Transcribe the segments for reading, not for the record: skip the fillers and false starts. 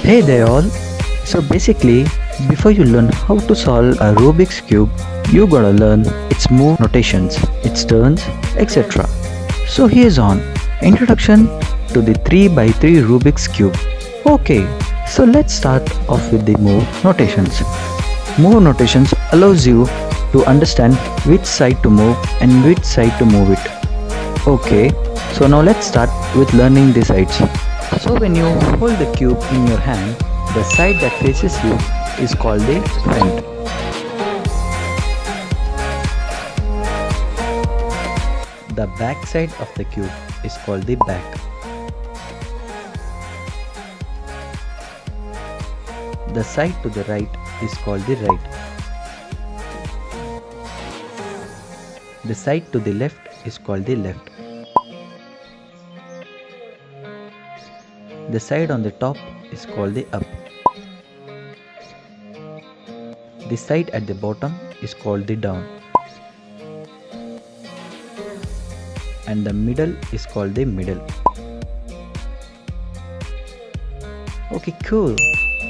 Hey there all. So basically, before you learn how to solve a Rubik's cube, you gotta learn its move notations, its turns, etc. So here's on introduction to the 3 by 3 Rubik's cube. Okay, so let's start off with the move notations. Move notations allows you to understand which side to move and which side to move it. Okay, so now let's start with learning the sides. So when you hold the cube in your hand, the side that faces you is called the front. The back side of the cube is called the back. The side to the right is called the right. The side to the left is called the left. The side on the top is called the up. The side at the bottom is called the down. And the middle is called the middle. Okay, cool.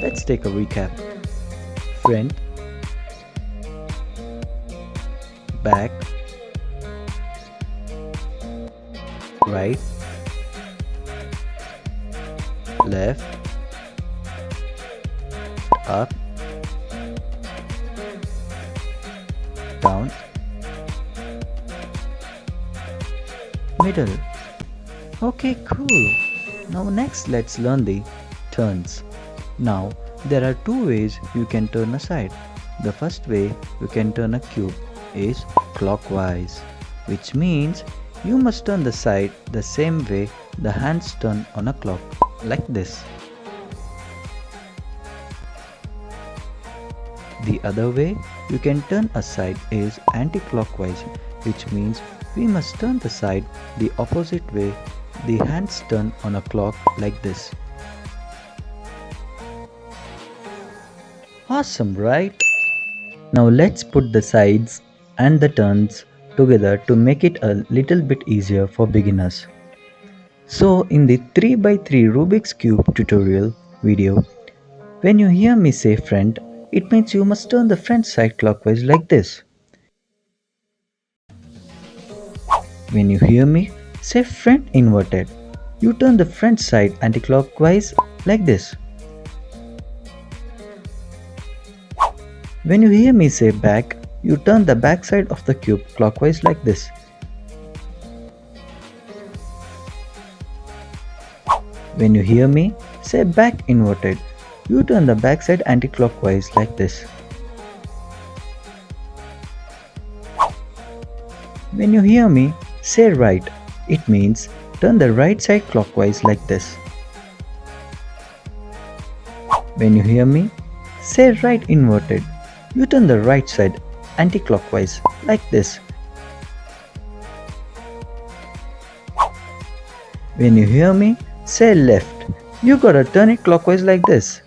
Let's take a recap. Front, back, right, left, up, down, middle. Okay, cool. Now next let's learn the turns. Now there are two ways you can turn a side. The first way you can turn a cube is clockwise, which means you must turn the side the same way the hands turn on a clock, like this. The other way you can turn a side is anti-clockwise, which means we must turn the side the opposite way the hands turn on a clock, like this. Awesome, right? Now let's put the sides and the turns together to make it a little bit easier for beginners. So in the 3 by 3 Rubik's Cube tutorial video, when you hear me say front, it means you must turn the front side clockwise, like this. When you hear me say front inverted, you turn the front side anti-clockwise, like this. When you hear me say back, you turn the back side of the cube clockwise, like this. When you hear me say back inverted, you turn the back side anti-clockwise, like this. When you hear me say right, it means turn the right side clockwise, like this. When you hear me say right inverted, you turn the right side anti-clockwise, like this. When you hear me say left, you gotta turn it clockwise, like this.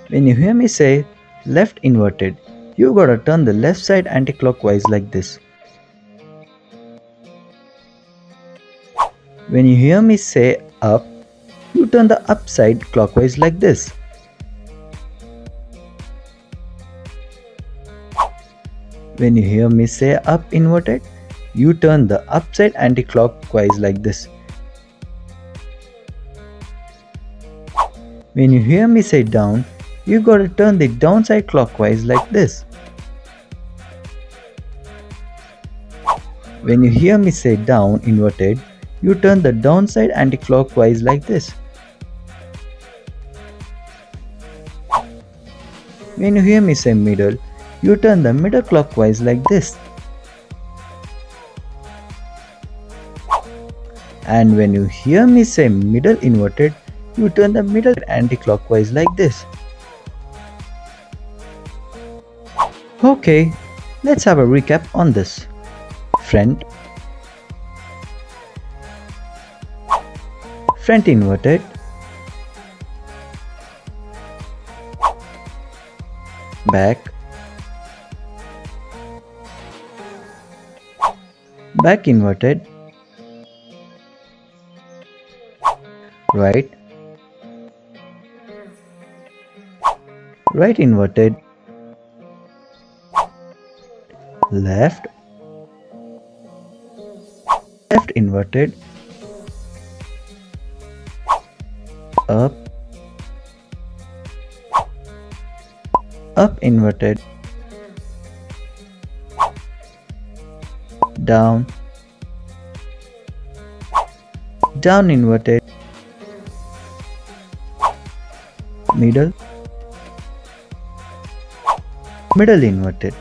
When you hear me say left inverted, you gotta turn the left side anti-clockwise, like this. When you hear me say up, you turn the up side clockwise, like this. When you hear me say up inverted, you turn the upside anti-clockwise, like this. When you hear me say down, you gotta turn the downside clockwise, like this. When you hear me say down inverted, you turn the downside anti-clockwise, like this. When you hear me say middle, you turn the middle clockwise, like this. And when you hear me say middle inverted, you turn the middle anti-clockwise, like this. Okay, let's have a recap on this. Front, front inverted, back, back inverted, right, right inverted, left, left inverted, up, up inverted, down, down inverted, middle, middle inverted.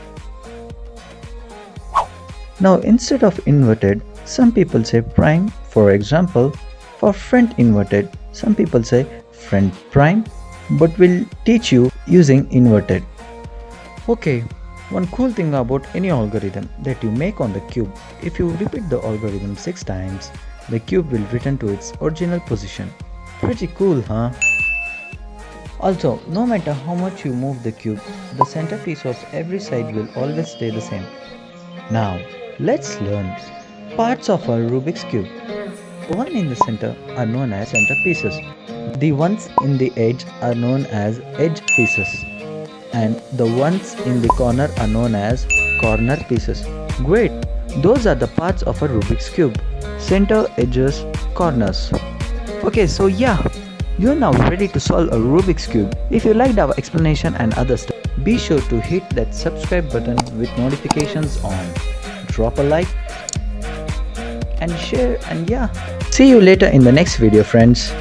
Now instead of inverted, some people say prime. For example, for front inverted, some people say front prime, but we'll teach you using inverted. Okay, one cool thing about any algorithm that you make on the cube, if you repeat the algorithm 6 times, the cube will return to its original position. Pretty cool, huh? Also, no matter how much you move the cube, the centerpiece of every side will always stay the same. Now, let's learn parts of a Rubik's cube. The ones in the center are known as center pieces. The ones in the edge are known as edge pieces. And the ones in the corner are known as corner pieces. Great! Those are the parts of a Rubik's cube. Center, edges, corners. Okay, so yeah, you're now ready to solve a Rubik's cube. If you liked our explanation and other stuff, be sure to hit that subscribe button with notifications on. Drop a like and share, and yeah, see you later in the next video, friends.